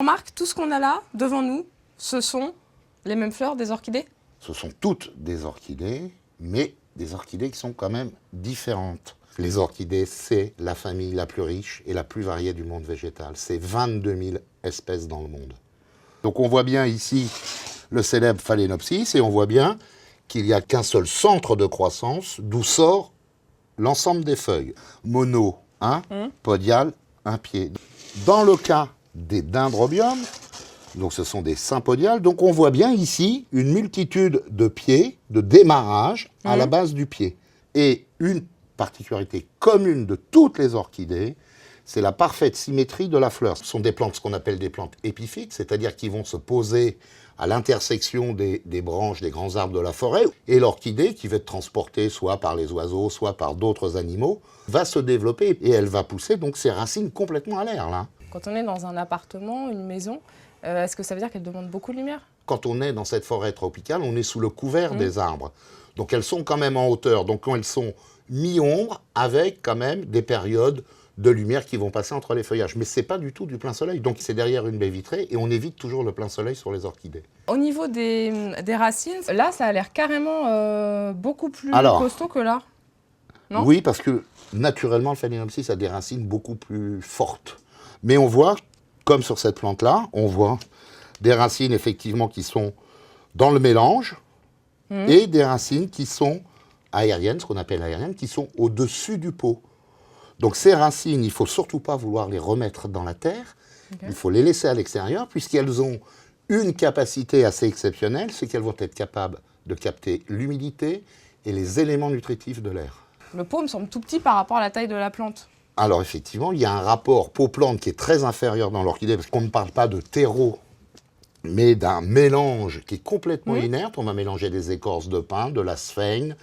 Remarque, tout ce qu'on a là, devant nous, ce sont les mêmes fleurs des orchidées? Ce sont toutes des orchidées, mais des orchidées qui sont quand même différentes. Les orchidées, c'est la famille la plus riche et la plus variée du monde végétal. C'est 22 000 espèces dans le monde. Donc on voit bien ici le célèbre Phalaenopsis et on voit bien qu'il n'y a qu'un seul centre de croissance d'où sort l'ensemble des feuilles. Mono, un, podial, un pied. Dans le cas des dendrobiums, donc ce sont des sympodiales, donc on voit bien ici une multitude de pieds, de démarrage à la base du pied. Et une particularité commune de toutes les orchidées, c'est la parfaite symétrie de la fleur. Ce sont des plantes, ce qu'on appelle des plantes épiphytes, c'est-à-dire qui vont se poser à l'intersection des branches des grands arbres de la forêt. Et l'orchidée, qui va être transportée soit par les oiseaux, soit par d'autres animaux, va se développer et elle va pousser donc ses racines complètement à l'air, là. Quand on est dans un appartement, une maison, est-ce que ça veut dire qu'elle demande beaucoup de lumière? Quand on est dans cette forêt tropicale, on est sous le couvert des arbres. Donc elles sont quand même en hauteur. Donc quand elles sont mi-ombre, avec quand même des périodes de lumière qui vont passer entre les feuillages. Mais ce n'est pas du tout du plein soleil. Donc c'est derrière une baie vitrée et on évite toujours le plein soleil sur les orchidées. Au niveau des racines, là, ça a l'air carrément beaucoup plus costaud que là. Non? Oui, parce que naturellement, le Phalaenopsis a des racines beaucoup plus fortes. Mais on voit, comme sur cette plante-là, on voit des racines effectivement qui sont dans le mélange et des racines qui sont aériennes, ce qu'on appelle aériennes, qui sont au-dessus du pot. Donc ces racines, il ne faut surtout pas vouloir les remettre dans la terre, il faut les laisser à l'extérieur, puisqu'elles ont une capacité assez exceptionnelle, c'est qu'elles vont être capables de capter l'humidité et les éléments nutritifs de l'air. Le pot me semble tout petit par rapport à la taille de la plante. Alors effectivement, il y a un rapport pot-plante qui est très inférieur dans l'orchidée, parce qu'on ne parle pas de terreau, mais d'un mélange qui est complètement inerte. On va mélanger des écorces de pin, de la sphaigne,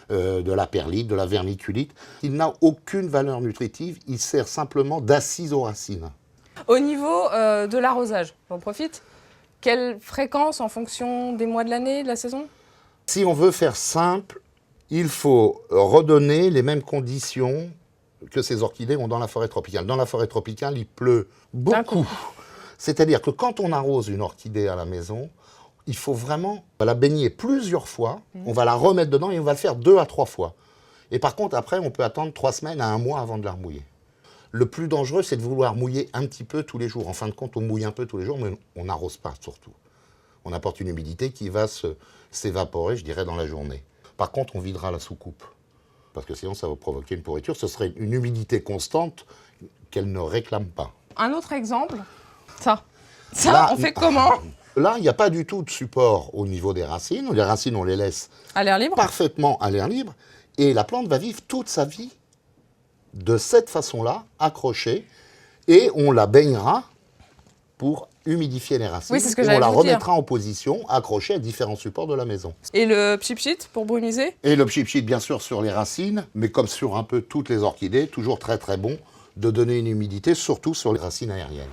de la perlite, de la vermiculite. Il n'a aucune valeur nutritive, il sert simplement d'assise aux racines. Au niveau de l'arrosage, j'en profite. Quelle fréquence en fonction des mois de l'année, de la saison? Si on veut faire simple, il faut redonner les mêmes conditions que ces orchidées ont dans la forêt tropicale. Dans la forêt tropicale, il pleut beaucoup. C'est-à-dire que quand on arrose une orchidée à la maison, il faut vraiment la baigner plusieurs fois, on va la remettre dedans et on va le faire 2 à 3 fois. Et par contre, après, on peut attendre 3 semaines à 1 mois avant de la remouiller. Le plus dangereux, c'est de vouloir mouiller un petit peu tous les jours. En fin de compte, on mouille un peu tous les jours, mais on n'arrose pas surtout. On apporte une humidité qui va s'évaporer, je dirais, dans la journée. Par contre, on videra la soucoupe, parce que sinon, ça va provoquer une pourriture. Ce serait une humidité constante qu'elle ne réclame pas. Un autre exemple, ça là, on fait comment? Là, il n'y a pas du tout de support au niveau des racines. Les racines, on les laisse à l'air libre, parfaitement à l'air libre. Et la plante va vivre toute sa vie de cette façon-là, accrochée. Et on la baignera pour humidifier les racines. Oui, c'est ce que et j'allais on la vous remettra en position, accrochée à différents supports de la maison. Et le pchipchit pour brumiser? Et le pchipchit, bien sûr, sur les racines, mais comme sur un peu toutes les orchidées, toujours très très bon de donner une humidité, surtout sur les racines aériennes.